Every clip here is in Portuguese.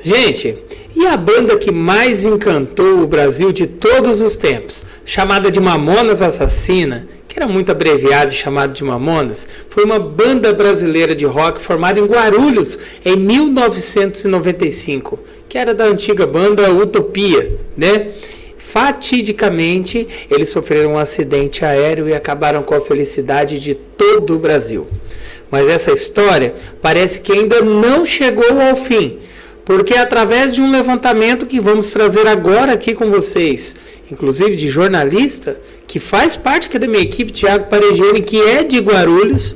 Gente, e a banda que mais encantou o Brasil de todos os tempos, chamada de Mamonas Assassina, que era muito abreviado e chamado de Mamonas, foi uma banda brasileira de rock formada em Guarulhos em 1995, que era da antiga banda Utopia, né? Fatidicamente, eles sofreram um acidente aéreo e acabaram com a felicidade de todo o Brasil. Mas essa história parece que ainda não chegou ao fim, porque através de um levantamento que vamos trazer agora aqui com vocês, inclusive de jornalista, que faz parte aqui da minha equipe, Thiago Paregiani, que é de Guarulhos,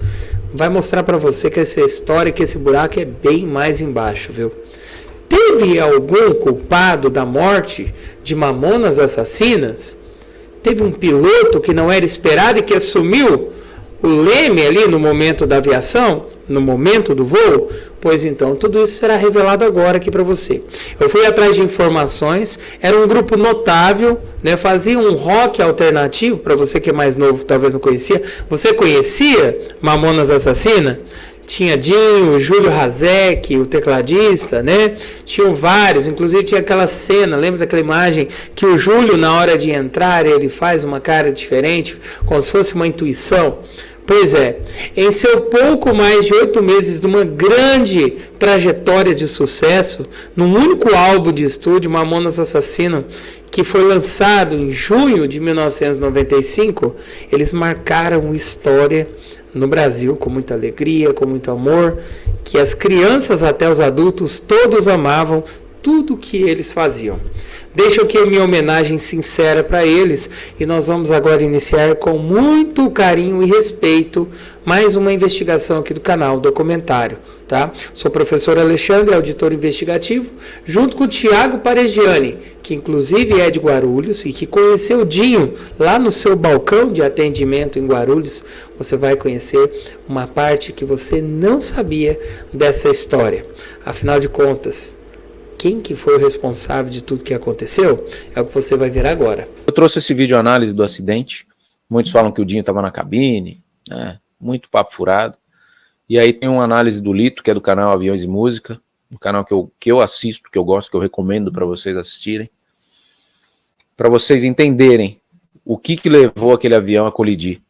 vai mostrar para você que essa história, que esse buraco é bem mais embaixo, viu? Teve algum culpado da morte de Mamonas Assassinas? Teve um piloto que não era esperado e que assumiu o leme ali no momento da aviação, no momento do voo? Pois então, tudo isso será revelado agora aqui para você. Eu fui atrás de informações, era um grupo notável, né? Fazia um rock alternativo, para você que é mais novo, talvez não conhecia. Você conhecia Mamonas Assassina? Tinha Dinho, Júlio Hazek, o tecladista, né? Tinham vários, inclusive tinha aquela cena, lembra daquela imagem que o Júlio, na hora de entrar, ele faz uma cara diferente, como se fosse uma intuição. Pois é, em seu pouco mais de 8 meses de uma grande trajetória de sucesso, num único álbum de estúdio, Mamonas Assassina, que foi lançado em junho de 1995, eles marcaram história no Brasil com muita alegria, com muito amor, que as crianças até os adultos todos amavam tudo que eles faziam. Deixo aqui a minha homenagem sincera para eles e nós vamos agora iniciar com muito carinho e respeito mais uma investigação aqui do canal Documentário, tá? Sou o professor Alexandre, auditor investigativo, junto com o Thiago Paregiani, que inclusive é de Guarulhos e que conheceu o Dinho lá no seu balcão de atendimento em Guarulhos. Você vai conhecer uma parte que você não sabia dessa história. Afinal de contas, quem que foi o responsável de tudo que aconteceu é o que você vai ver agora. Eu trouxe esse vídeo análise do acidente. Muitos falam que o Dinho estava na cabine, né? Muito papo furado. E aí tem uma análise do Lito, que é do canal Aviões e Música, um canal que eu assisto, que eu gosto, que eu recomendo para vocês assistirem, para vocês entenderem o que levou aquele avião a colidir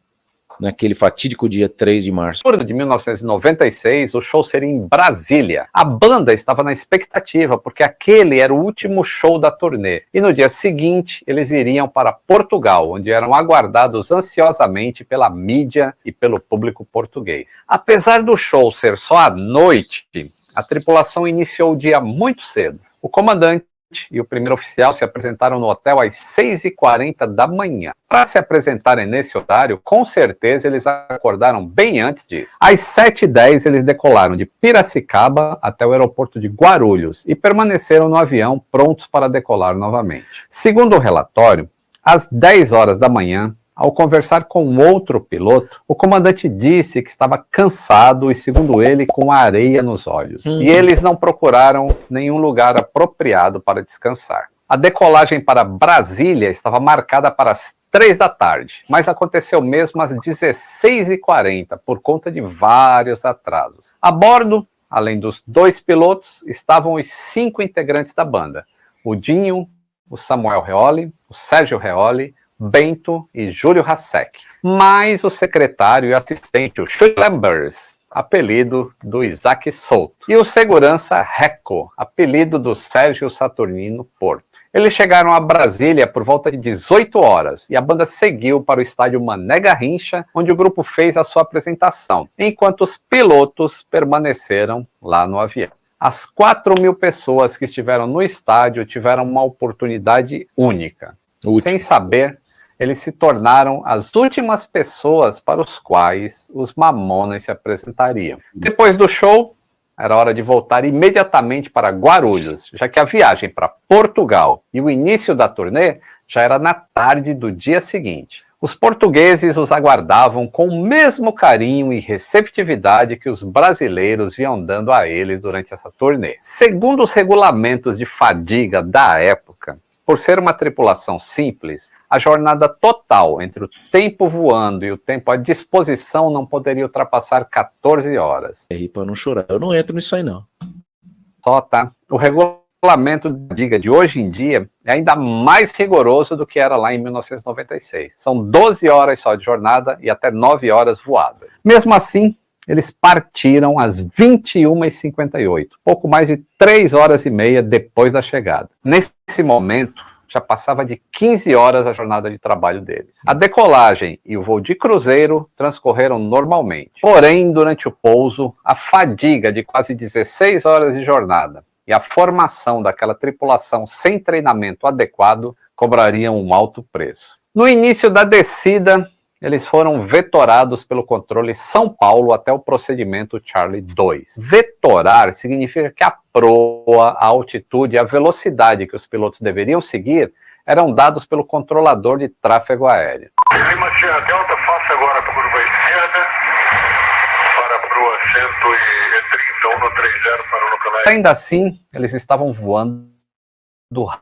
naquele fatídico dia 3 de março. No ano de 1996, o show seria em Brasília. A banda estava na expectativa, porque aquele era o último show da turnê. E no dia seguinte, eles iriam para Portugal, onde eram aguardados ansiosamente pela mídia e pelo público português. Apesar do show ser só à noite, a tripulação iniciou o dia muito cedo. O comandante e o primeiro oficial se apresentaram no hotel às 6h40 da manhã. Para se apresentarem nesse horário, com certeza eles acordaram bem antes disso. Às 7h10 eles decolaram de Piracicaba até o aeroporto de Guarulhos e permaneceram no avião prontos para decolar novamente. Segundo o relatório, às 10 horas da manhã, ao conversar com outro piloto, o comandante disse que estava cansado e, segundo ele, com areia nos olhos. E eles não procuraram nenhum lugar apropriado para descansar. A decolagem para Brasília estava marcada para as 3 da tarde, mas aconteceu mesmo às 16h40, por conta de vários atrasos. A bordo, além dos 2 pilotos, estavam os 5 integrantes da banda: o Dinho, o Samuel Reoli, o Sérgio Reoli, Bento e Júlio Hasek, mais o secretário e assistente, o Chuck Lambers, apelido do Isaac Souto, e o segurança Reco, apelido do Sérgio Saturnino Porto. Eles chegaram a Brasília por volta de 18 horas e a banda seguiu para o estádio Mané Garrincha, onde o grupo fez a sua apresentação, enquanto os pilotos permaneceram lá no avião. As 4.000 pessoas que estiveram no estádio tiveram uma oportunidade única. Sem saber, eles se tornaram as últimas pessoas para os quais os Mamonas se apresentariam. Depois do show, era hora de voltar imediatamente para Guarulhos, já que a viagem para Portugal e o início da turnê já era na tarde do dia seguinte. Os portugueses os aguardavam com o mesmo carinho e receptividade que os brasileiros vinham dando a eles durante essa turnê. Segundo os regulamentos de fadiga da época, por ser uma tripulação simples, a jornada total entre o tempo voando e o tempo à disposição não poderia ultrapassar 14 horas. É para não chorar, eu não entro nisso aí não. Só, tá? O regulamento regulamento de diga de hoje em dia é ainda mais rigoroso do que era lá em 1996. São 12 horas só de jornada e até 9 horas voadas. Mesmo assim, eles partiram às 21h58, pouco mais de 3 horas e meia depois da chegada. Nesse momento, já passava de 15 horas a jornada de trabalho deles. A decolagem e o voo de cruzeiro transcorreram normalmente. Porém, durante o pouso, a fadiga de quase 16 horas de jornada e a formação daquela tripulação sem treinamento adequado cobrariam um alto preço. No início da descida, eles foram vetorados pelo controle São Paulo até o procedimento Charlie 2. Vetorar significa que a proa, a altitude e a velocidade que os pilotos deveriam seguir eram dados pelo controlador de tráfego aéreo. Lima Sierra Delta, faça agora a curva esquerda para a proa 130, 130 para o local. Ainda assim, eles estavam voando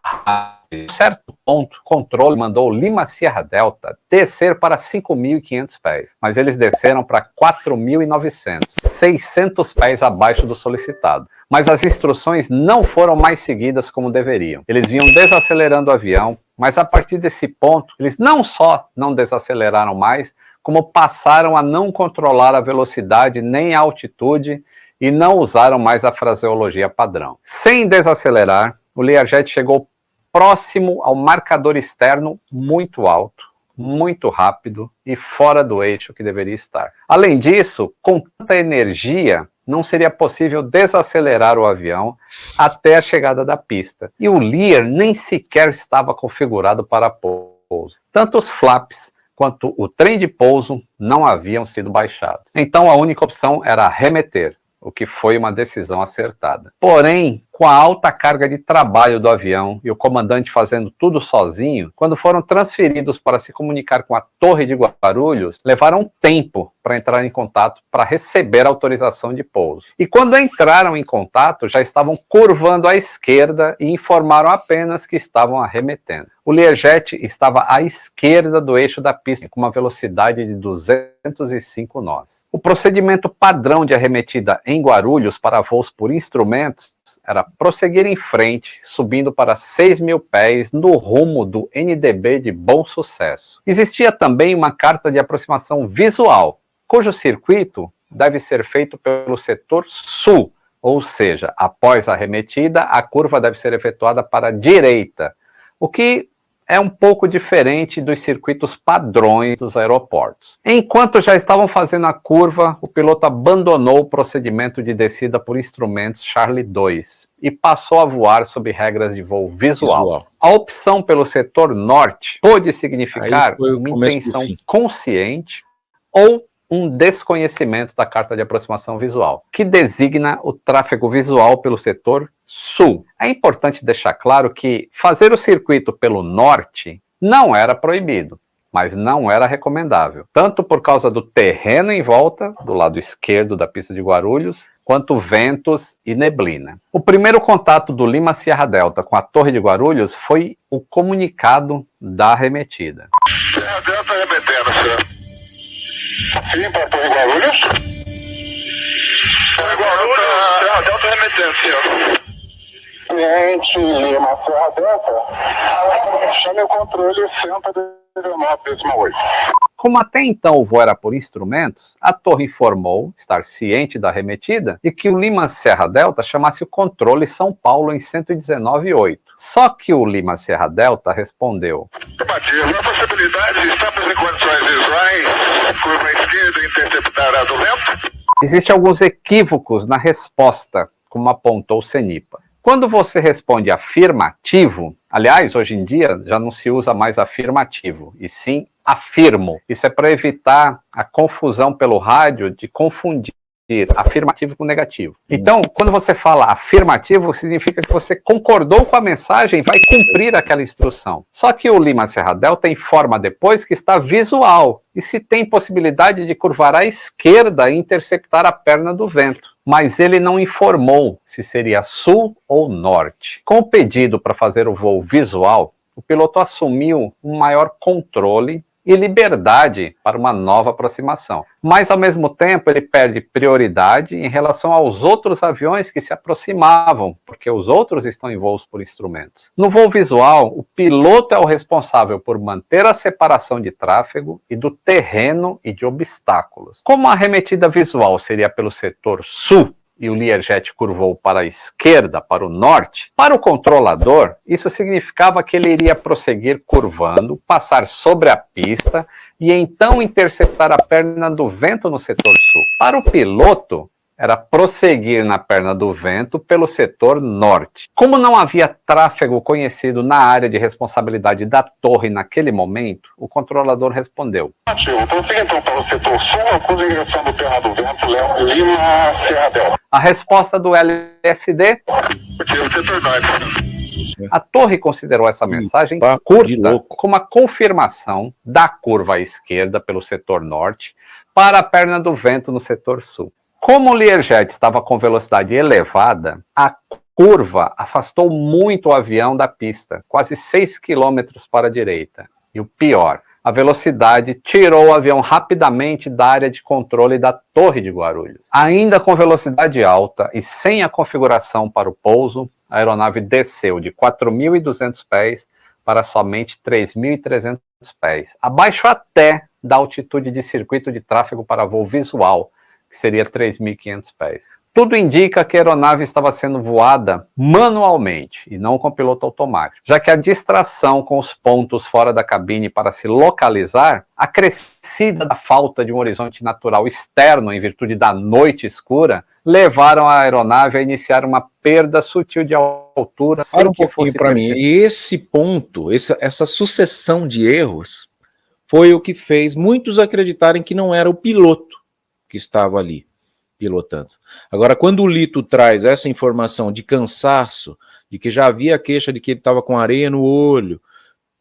rápido. Em certo ponto, o controle mandou Lima Sierra Delta descer para 5.500 pés, mas eles desceram para 4.900, 600 pés abaixo do solicitado. Mas as instruções não foram mais seguidas como deveriam. Eles vinham desacelerando o avião, mas a partir desse ponto, eles não só não desaceleraram mais, como passaram a não controlar a velocidade nem a altitude e não usaram mais a fraseologia padrão. Sem desacelerar, o Learjet chegou próximo ao marcador externo muito alto, muito rápido e fora do eixo que deveria estar. Além disso, com tanta energia, não seria possível desacelerar o avião até a chegada da pista. E o Lear nem sequer estava configurado para pouso. Tanto os flaps quanto o trem de pouso não haviam sido baixados. Então a única opção era arremeter, o que foi uma decisão acertada. Porém, com a alta carga de trabalho do avião e o comandante fazendo tudo sozinho, quando foram transferidos para se comunicar com a Torre de Guarulhos, levaram tempo para entrar em contato para receber autorização de pouso. E quando entraram em contato, já estavam curvando à esquerda e informaram apenas que estavam arremetendo. O Learjet estava à esquerda do eixo da pista, com uma velocidade de 205 nós. O procedimento padrão de arremetida em Guarulhos para voos por instrumentos era prosseguir em frente, subindo para 6.000 pés no rumo do NDB de Bom Sucesso. Existia também uma carta de aproximação visual, cujo circuito deve ser feito pelo setor sul, ou seja, após a arremetida, a curva deve ser efetuada para a direita, o que é um pouco diferente dos circuitos padrões dos aeroportos. Enquanto já estavam fazendo a curva, o piloto abandonou o procedimento de descida por instrumentos Charlie 2 e passou a voar sob regras de voo visual. A opção pelo setor norte pode significar uma intenção consciente ou um desconhecimento da carta de aproximação visual, que designa o tráfego visual pelo setor sul. É importante deixar claro que fazer o circuito pelo norte não era proibido, mas não era recomendável, tanto por causa do terreno em volta, do lado esquerdo da pista de Guarulhos, quanto ventos e neblina. O primeiro contato do Lima Sierra Delta com a Torre de Guarulhos foi o comunicado da arremetida. Sierra Delta arremetendo, senhor. Sim, para a Torre Guarulhos. Torre Guarulhos, Sierra Delta arremetendo, senhor. Cliente Lima Sierra Delta, chame o controle 119,8. Como até então o voo era por instrumentos, a torre informou estar ciente da arremetida e que o Lima Sierra Delta chamasse o controle São Paulo em 119,8. Só que o Lima Sierra Delta respondeu: Afirmativo, a possibilidade de estarmos em condições visuais, curva esquerda, interceptar a do vento? Existem alguns equívocos na resposta, como apontou o CENIPA. Quando você responde afirmativo, aliás, hoje em dia já não se usa mais afirmativo, e sim afirmo. Isso é para evitar a confusão pelo rádio de confundir afirmativo com negativo. Então, quando você fala afirmativo, significa que você concordou com a mensagem e vai cumprir aquela instrução. Só que o Lima Sierra Delta informa depois que está visual e se tem possibilidade de curvar à esquerda e interceptar a perna do vento. Mas ele não informou se seria sul ou norte. Com o pedido para fazer o voo visual, o piloto assumiu um maior controle e liberdade para uma nova aproximação. Mas, ao mesmo tempo, ele perde prioridade em relação aos outros aviões que se aproximavam, porque os outros estão em voos por instrumentos. No voo visual, o piloto é o responsável por manter a separação de tráfego e do terreno e de obstáculos. Como a arremetida visual seria pelo setor sul, e o Learjet curvou para a esquerda, para o norte, para o controlador, isso significava que ele iria prosseguir curvando, passar sobre a pista e então interceptar a perna do vento no setor sul. Para o piloto, era prosseguir na perna do vento pelo setor norte. Como não havia tráfego conhecido na área de responsabilidade da torre naquele momento, o controlador respondeu: prossiga então para o setor sul, com direção do perna do vento, Lima, Serra Delta. A resposta do LSD? A torre considerou essa mensagem curta como a confirmação da curva à esquerda pelo setor norte para a perna do vento no setor sul. Como o Learjet estava com velocidade elevada, a curva afastou muito o avião da pista, quase 6 km para a direita. E o pior, a velocidade tirou o avião rapidamente da área de controle da Torre de Guarulhos. Ainda com velocidade alta e sem a configuração para o pouso, a aeronave desceu de 4.200 pés para somente 3.300 pés, abaixo até da altitude de circuito de tráfego para voo visual, que seria 3.500 pés. Tudo indica que a aeronave estava sendo voada manualmente e não com piloto automático, já que a distração com os pontos fora da cabine para se localizar, acrescida da falta de um horizonte natural externo em virtude da noite escura, levaram a aeronave a iniciar uma perda sutil de altura sem que fosse para mim. E esse ponto, essa sucessão de erros, foi o que fez muitos acreditarem que não era o piloto que estava ali pilotando. Agora, quando o Lito traz essa informação de cansaço, de que já havia queixa de que ele estava com areia no olho,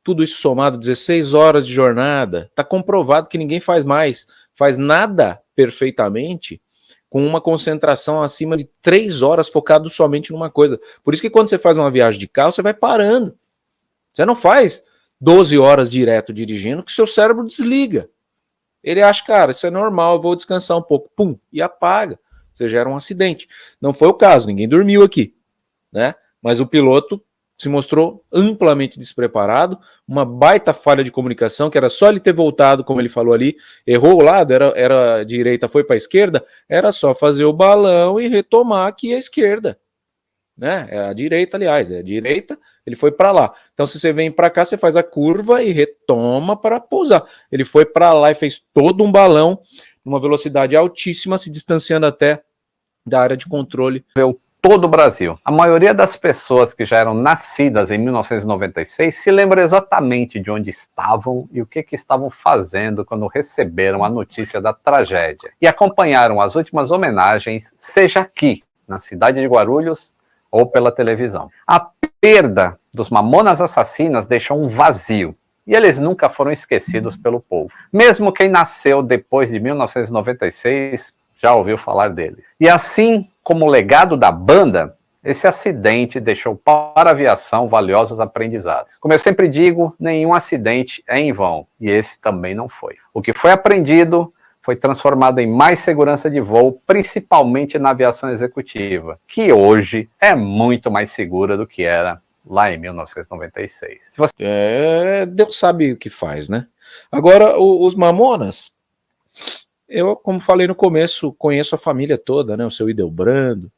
tudo isso somado, 16 horas de jornada, está comprovado que ninguém faz nada perfeitamente com uma concentração acima de 3 horas focado somente numa coisa. Por isso que quando você faz uma viagem de carro, você vai parando. Você não faz 12 horas direto dirigindo, que seu cérebro desliga. Ele acha, cara, isso é normal, eu vou descansar um pouco. Pum, e apaga. Você gera um acidente. Não foi o caso, ninguém dormiu aqui, né? Mas o piloto se mostrou amplamente despreparado, uma baita falha de comunicação, que era só ele ter voltado, como ele falou ali, errou o lado, era a direita, foi para a esquerda, era só fazer o balão e retomar aqui a esquerda, né? É a direita, aliás, é a direita, ele foi para lá. Então, se você vem para cá, você faz a curva e retoma para pousar. Ele foi para lá e fez todo um balão, numa velocidade altíssima, se distanciando até da área de controle. Todo o Brasil. A maioria das pessoas que já eram nascidas em 1996 se lembra exatamente de onde estavam e o que estavam fazendo quando receberam a notícia da tragédia. E acompanharam as últimas homenagens, seja aqui, na cidade de Guarulhos, ou pela televisão. A perda dos Mamonas Assassinas deixou um vazio, e eles nunca foram esquecidos pelo povo. Mesmo quem nasceu depois de 1996 já ouviu falar deles. E assim como o legado da banda, esse acidente deixou para a aviação valiosos aprendizados. Como eu sempre digo, nenhum acidente é em vão, e esse também não foi. O que foi aprendido foi transformado em mais segurança de voo, principalmente na aviação executiva, que hoje é muito mais segura do que era lá em 1996. Deus sabe o que faz, né? Agora, os Mamonas, eu, como falei no começo, conheço a família toda, né? O seu Idelbrando,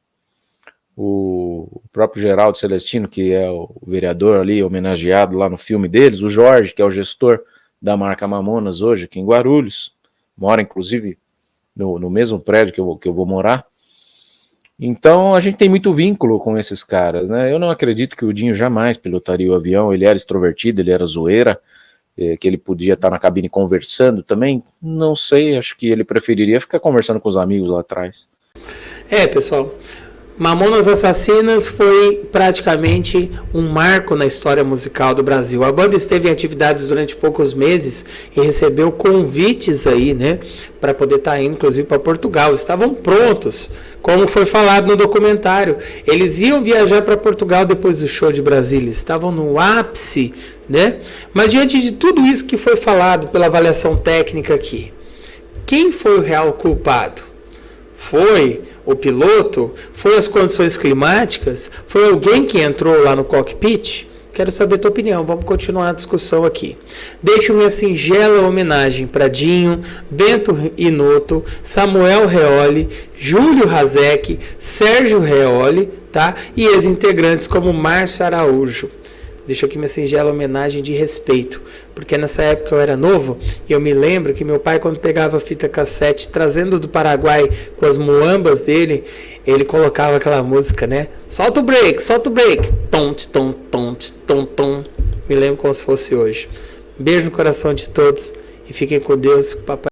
o próprio Geraldo Celestino, que é o vereador ali, homenageado lá no filme deles, o Jorge, que é o gestor da marca Mamonas hoje, aqui em Guarulhos, mora inclusive no mesmo prédio que eu vou morar. Então a gente tem muito vínculo com esses caras, né? Eu não acredito que o Dinho jamais pilotaria o avião, ele era extrovertido, ele era zoeira, que ele podia estar na cabine conversando também, não sei, acho que ele preferiria ficar conversando com os amigos lá atrás. Pessoal, Mamonas Assassinas foi praticamente um marco na história musical do Brasil. A banda esteve em atividades durante poucos meses e recebeu convites aí, né, para poder estar indo, inclusive, para Portugal. Estavam prontos, como foi falado no documentário. Eles iam viajar para Portugal depois do show de Brasília. Estavam no ápice, né? Mas diante de tudo isso que foi falado pela avaliação técnica aqui, quem foi o real culpado? Foi o piloto? Foi as condições climáticas? Foi alguém que entrou lá no cockpit? Quero saber a tua opinião. Vamos continuar a discussão aqui. Deixo minha singela homenagem para Dinho, Bento Inoto, Samuel Reoli, Júlio Razek, Sérgio Reoli, tá? E ex-integrantes como Márcio Araújo. Deixo aqui minha singela homenagem de respeito, porque nessa época eu era novo e eu me lembro que meu pai, quando pegava a fita cassete trazendo do Paraguai com as muambas dele, ele colocava aquela música, né? Solta o break, tom, tom, tom, tom, tom. Me lembro como se fosse hoje. Beijo no coração de todos e fiquem com Deus, papai.